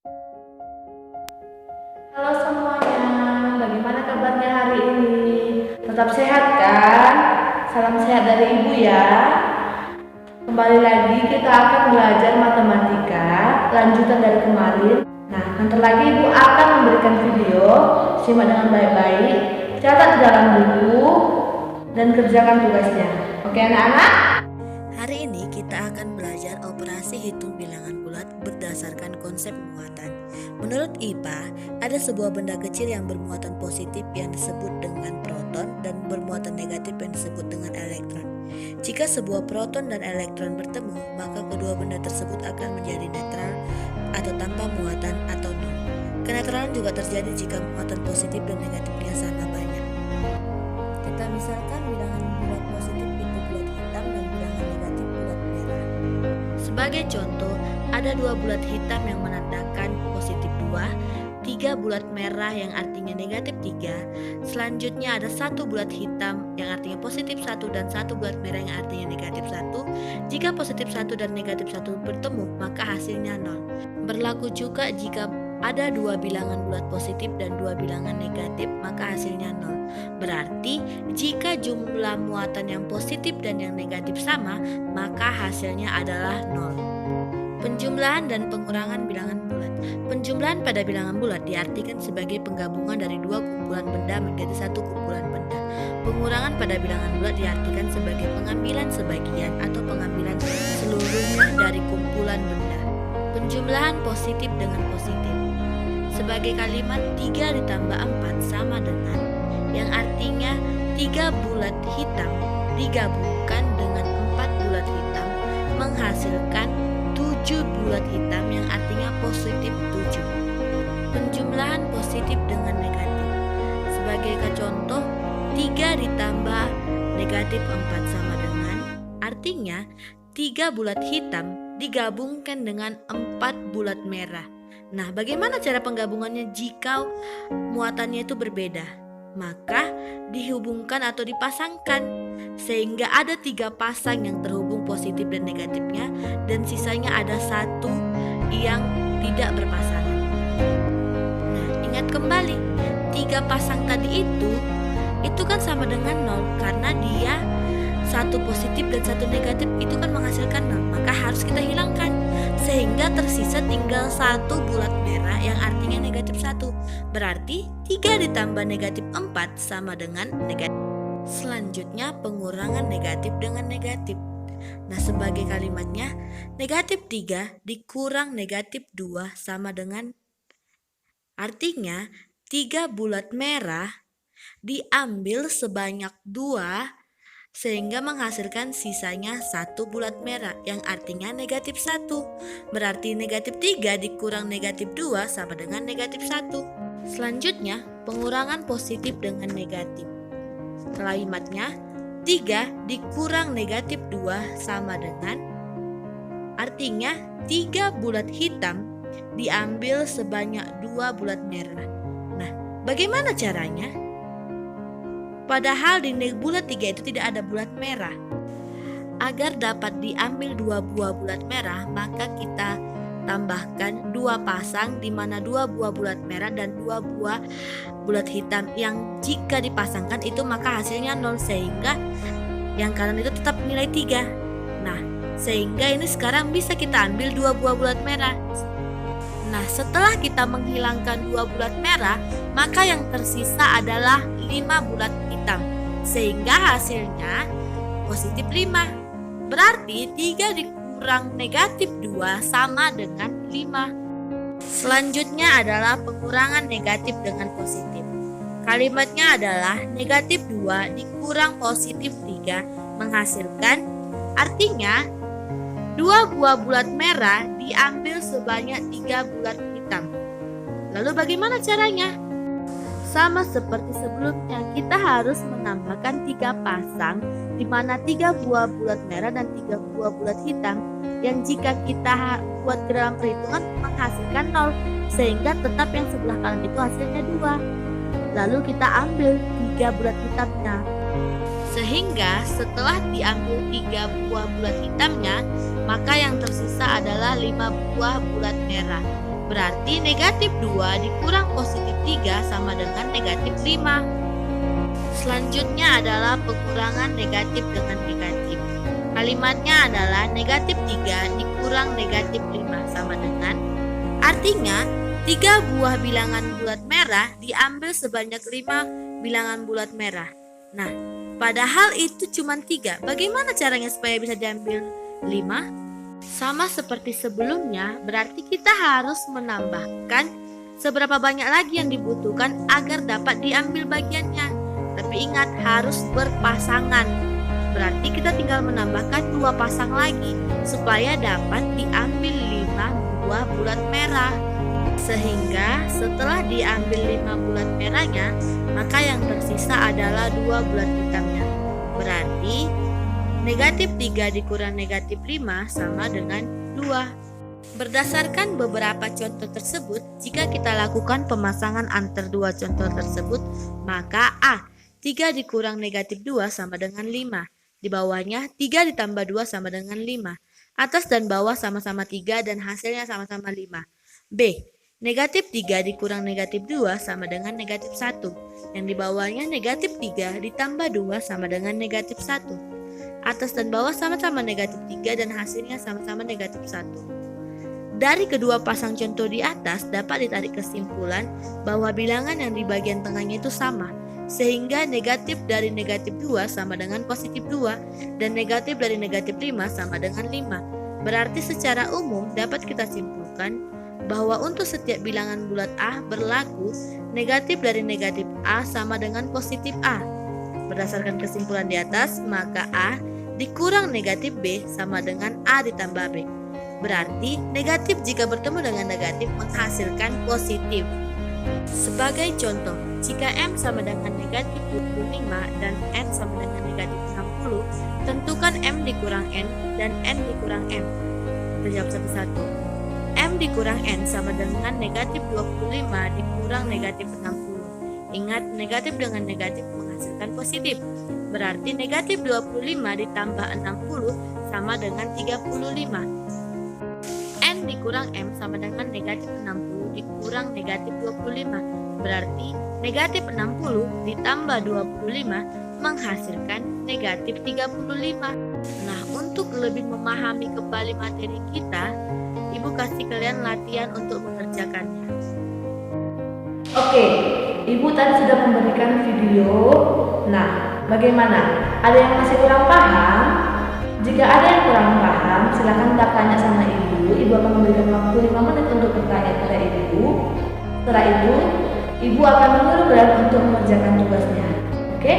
Halo semuanya, bagaimana kabarnya hari ini? Tetap sehat kan? Salam sehat dari ibu ya. Kembali lagi kita akan belajar matematika, lanjutan dari kemarin. Nah, nanti lagi ibu akan memberikan video, simak dengan baik-baik, catat di dalam buku, dan kerjakan tugasnya. Oke anak-anak? Hari ini kita akan belajar operasi hitung bilangan bulat berdasarkan konsep muatan. Menurut IPA, ada sebuah benda kecil yang bermuatan positif yang disebut dengan proton dan bermuatan negatif yang disebut dengan elektron. Jika sebuah proton dan elektron bertemu, maka kedua benda tersebut akan menjadi netral atau tanpa muatan atau nol. Kenetralan juga terjadi jika muatan positif dan negatifnya sama banyak. Kita misalkan bilangan bulat positif itu bulat hitam dan bilangan negatif bulat merah. Sebagai contoh, ada dua bulat hitam yang menandakan positif 2, 3 bulat merah yang artinya negatif 3. Selanjutnya ada satu bulat hitam yang artinya positif 1 dan satu bulat merah yang artinya negatif 1. Jika positif 1 dan negatif 1 bertemu, maka hasilnya 0. Berlaku juga jika ada dua bilangan bulat positif dan dua bilangan negatif, maka hasilnya 0. Berarti jika jumlah muatan yang positif dan yang negatif sama, maka hasilnya adalah 0. Penjumlahan dan pengurangan bilangan bulat. Penjumlahan pada bilangan bulat diartikan sebagai penggabungan dari dua kumpulan benda menjadi satu kumpulan benda. Pengurangan pada bilangan bulat diartikan sebagai pengambilan sebagian atau pengambilan seluruhnya dari kumpulan benda. Penjumlahan positif dengan positif. Sebagai kalimat 3 ditambah 4 sama dengan, yang artinya 3 bulat hitam digabungkan dengan 4 bulat hitam menghasilkan 7 bulat hitam yang artinya positif 7. Penjumlahan positif dengan negatif. Sebagai contoh, 3 ditambah negatif 4 sama dengan, artinya 3 bulat hitam digabungkan dengan 4 bulat merah. Nah, bagaimana cara penggabungannya jika muatannya itu berbeda? Maka dihubungkan atau dipasangkan sehingga ada 3 pasang yang terhubung positif dan negatifnya, dan sisanya ada 1 yang tidak berpasangan. Nah, ingat kembali, 3 pasang tadi itu kan sama dengan 0 karena dia 1 positif dan 1 negatif itu kan menghasilkan 0, maka harus kita hilangkan sehingga tersisa tinggal 1 bulat merah yang artinya negatif 1. Berarti 3 ditambah negatif 4 sama dengan negatif. Selanjutnya pengurangan negatif dengan negatif. Nah, sebagai kalimatnya, negatif 3 dikurang negatif 2 sama dengan, artinya 3 bulat merah diambil sebanyak 2 sehingga menghasilkan sisanya 1 bulat merah yang artinya negatif 1. Berarti negatif 3 dikurang negatif 2 sama dengan negatif 1. Selanjutnya pengurangan positif dengan negatif. Kalimatnya 3 dikurang negatif 2 sama dengan, artinya 3 bulat hitam diambil sebanyak 2 bulat merah. Nah, bagaimana caranya? Padahal di bulat 3 itu tidak ada bulat merah. Agar dapat diambil 2 buah bulat merah, maka kita tambahkan 2 pasang di mana 2 buah bulat merah dan 2 buah bulat hitam yang jika dipasangkan itu maka hasilnya 0, sehingga yang kanan itu tetap nilai 3. Nah, sehingga ini sekarang bisa kita ambil 2 buah bulat merah. Nah, setelah kita menghilangkan 2 bulat merah, maka yang tersisa adalah 5 bulat hitam, sehingga hasilnya positif 5. Berarti 3 dikurang negatif 2 sama dengan 5. Selanjutnya adalah pengurangan negatif dengan positif. Kalimatnya adalah negatif 2 dikurang positif 3 menghasilkan, artinya 2 buah bulat merah diambil sebanyak 3 bulat hitam. Lalu bagaimana caranya? Sama seperti sebelumnya, kita harus menambahkan 3 pasang di mana 3 buah bulat merah dan 3 buah bulat hitam yang jika kita buat ke dalam perhitungan menghasilkan 0, sehingga tetap yang sebelah kanan itu hasilnya 2. Lalu kita ambil 3 bulat hitamnya. Sehingga setelah diambil 3 buah bulat hitamnya, maka yang tersisa adalah 5 buah bulat merah. Berarti negatif 2 dikurang positif 3 sama dengan negatif 5. Selanjutnya adalah pengurangan negatif dengan negatif. Kalimatnya adalah negatif 3 dikurang negatif 5 sama dengan, artinya 3 buah bilangan bulat merah diambil sebanyak 5 bilangan bulat merah. Nah, padahal itu cuma 3. Bagaimana caranya supaya bisa diambil 5? Sama seperti sebelumnya, berarti kita harus menambahkan seberapa banyak lagi yang dibutuhkan agar dapat diambil bagiannya. Tapi ingat, harus berpasangan. Berarti kita tinggal menambahkan 2 pasang lagi supaya dapat diambil 5 buah bulat merah. Sehingga setelah diambil 5 bulat merahnya, maka yang tersisa adalah 2 bulat hitamnya. Berarti negatif 3 dikurang negatif 5 sama dengan 2. Berdasarkan beberapa contoh tersebut, jika kita lakukan pemasangan antar 2 contoh tersebut, maka A, 3 dikurang negatif 2 sama dengan 5. Di bawahnya 3 ditambah 2 sama dengan 5. Atas dan bawah sama-sama 3 dan hasilnya sama-sama 5. B, negatif 3 dikurang negatif 2 sama dengan negatif 1. Yang di bawahnya negatif 3 ditambah 2 sama dengan negatif 1. Atas dan bawah sama-sama negatif 3 dan hasilnya sama-sama negatif 1. Dari kedua pasang contoh di atas dapat ditarik kesimpulan bahwa bilangan yang di bagian tengahnya itu sama. Sehingga negatif dari negatif 2 sama dengan positif 2 dan negatif dari negatif 5 sama dengan 5. Berarti secara umum dapat kita simpulkan bahwa untuk setiap bilangan bulat A berlaku negatif dari negatif A sama dengan positif A. Berdasarkan kesimpulan di atas, maka A dikurang negatif B sama dengan A ditambah B. Berarti negatif jika bertemu dengan negatif menghasilkan positif. Sebagai contoh, jika M sama dengan negatif 25 dan N sama dengan negatif 60, tentukan M dikurang N dan N dikurang M. Kita jawab satu-satu. M dikurang N sama dengan negatif 25 dikurang negatif 60. Ingat, negatif dengan negatif menghasilkan positif. Berarti negatif 25 ditambah 60 sama dengan 35. N dikurang M sama dengan negatif 60 dikurang negatif 25. Berarti negatif 60 ditambah 25 menghasilkan negatif 35. Nah, untuk lebih memahami kembali materi kita, Ibu kasih kalian latihan untuk mengerjakannya. Oke, Ibu tadi sudah memberikan video. Nah, bagaimana? Ada yang masih kurang paham? Jika ada yang kurang paham, silakan bertanya sama Ibu. Ibu akan memberikan waktu 5 menit untuk bertanya kepada Ibu. Setelah itu, Ibu akan menyuruh kalian untuk mengerjakan tugasnya. Oke?